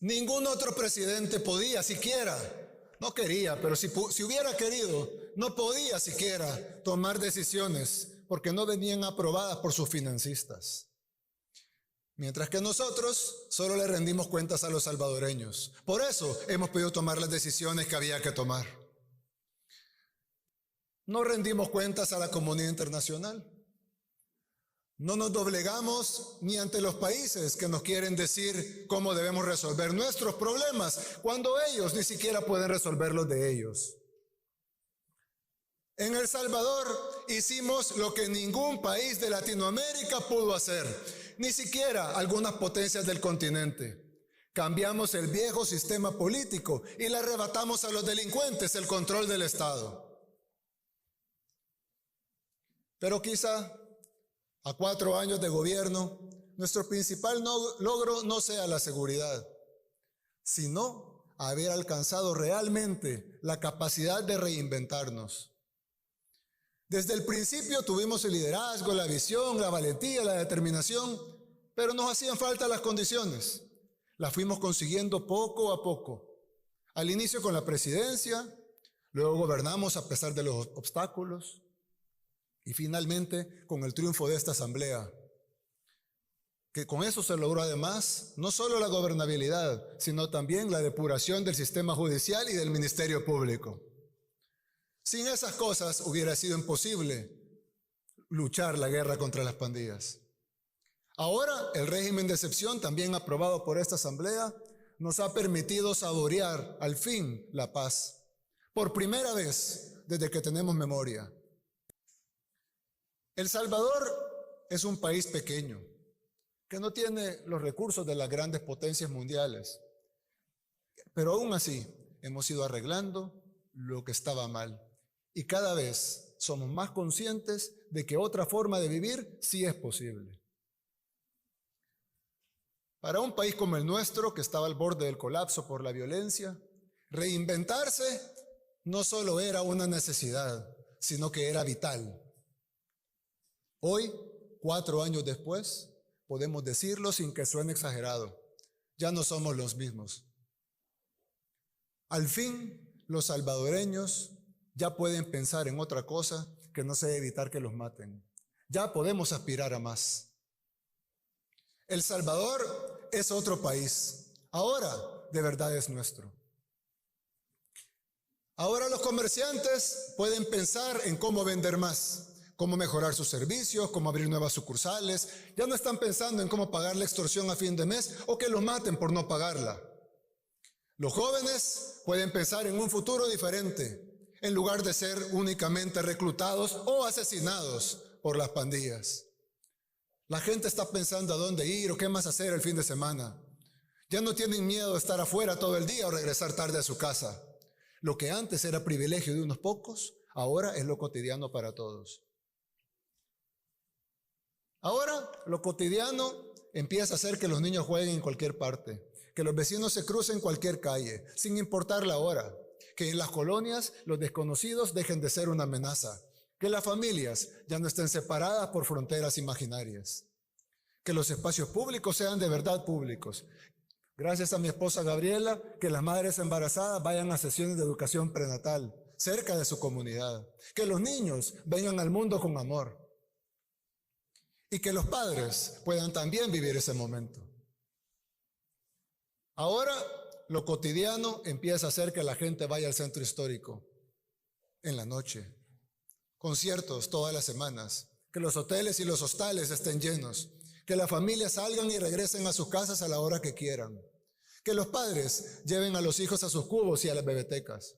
Ningún otro presidente podía siquiera, no quería, pero si hubiera querido, no podía siquiera tomar decisiones porque no venían aprobadas por sus financistas. Mientras que nosotros solo le rendimos cuentas a los salvadoreños. Por eso hemos podido tomar las decisiones que había que tomar. No rendimos cuentas a la comunidad internacional. No nos doblegamos ni ante los países que nos quieren decir cómo debemos resolver nuestros problemas, cuando ellos ni siquiera pueden resolver los de ellos. En El Salvador hicimos lo que ningún país de Latinoamérica pudo hacer, ni siquiera algunas potencias del continente. Cambiamos el viejo sistema político y le arrebatamos a los delincuentes el control del Estado. Pero quizá a 4 años de gobierno, nuestro principal logro no sea la seguridad, sino haber alcanzado realmente la capacidad de reinventarnos. Desde el principio tuvimos el liderazgo, la visión, la valentía, la determinación, pero nos hacían falta las condiciones. Las fuimos consiguiendo poco a poco. Al inicio con la presidencia, luego gobernamos a pesar de los obstáculos y finalmente con el triunfo de esta asamblea. Que con eso se logró además no solo la gobernabilidad, sino también la depuración del sistema judicial y del Ministerio Público. Sin esas cosas hubiera sido imposible luchar la guerra contra las pandillas. Ahora, el régimen de excepción, también aprobado por esta asamblea, nos ha permitido saborear al fin la paz. Por primera vez desde que tenemos memoria. El Salvador es un país pequeño, que no tiene los recursos de las grandes potencias mundiales. Pero aún así, hemos ido arreglando lo que estaba mal. Y cada vez somos más conscientes de que otra forma de vivir sí es posible. Para un país como el nuestro, que estaba al borde del colapso por la violencia, reinventarse no solo era una necesidad, sino que era vital. Hoy, 4 años después, podemos decirlo sin que suene exagerado. Ya no somos los mismos. Al fin, los salvadoreños ya pueden pensar en otra cosa que no sea evitar que los maten. Ya podemos aspirar a más. El Salvador es otro país. Ahora, de verdad es nuestro. Ahora los comerciantes pueden pensar en cómo vender más, cómo mejorar sus servicios, cómo abrir nuevas sucursales. Ya no están pensando en cómo pagar la extorsión a fin de mes o que los maten por no pagarla. Los jóvenes pueden pensar en un futuro diferente, en lugar de ser únicamente reclutados o asesinados por las pandillas. La gente está pensando a dónde ir o qué más hacer el fin de semana. Ya no tienen miedo de estar afuera todo el día o regresar tarde a su casa. Lo que antes era privilegio de unos pocos, ahora es lo cotidiano para todos. Ahora lo cotidiano empieza a hacer que los niños jueguen en cualquier parte, que los vecinos se crucen en cualquier calle, sin importar la hora, que en las colonias los desconocidos dejen de ser una amenaza, que las familias ya no estén separadas por fronteras imaginarias, que los espacios públicos sean de verdad públicos. Gracias a mi esposa Gabriela, que las madres embarazadas vayan a sesiones de educación prenatal, cerca de su comunidad, que los niños vengan al mundo con amor y que los padres puedan también vivir ese momento. Ahora lo cotidiano empieza a hacer que la gente vaya al centro histórico en la noche, conciertos todas las semanas, que los hoteles y los hostales estén llenos, que las familias salgan y regresen a sus casas a la hora que quieran, que los padres lleven a los hijos a sus cubos y a las bebetecas,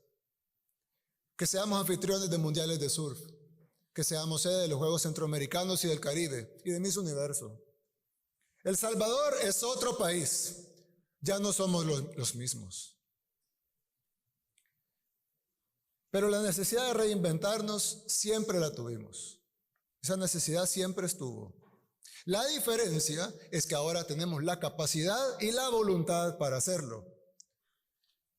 que seamos anfitriones de mundiales de surf, que seamos sede de los Juegos Centroamericanos y del Caribe y de Miss Universo. El Salvador es otro país, ya no somos los mismos. Pero la necesidad de reinventarnos siempre la tuvimos. Esa necesidad siempre estuvo. La diferencia es que ahora tenemos la capacidad y la voluntad para hacerlo.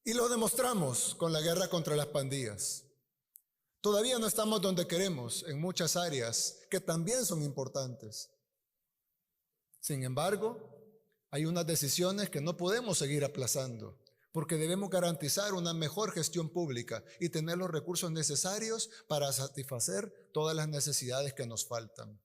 Y lo demostramos con la guerra contra las pandillas. Todavía no estamos donde queremos en muchas áreas que también son importantes. Sin embargo, Hay unas decisiones que no podemos seguir aplazando, porque debemos garantizar una mejor gestión pública y tener los recursos necesarios para satisfacer todas las necesidades que nos faltan.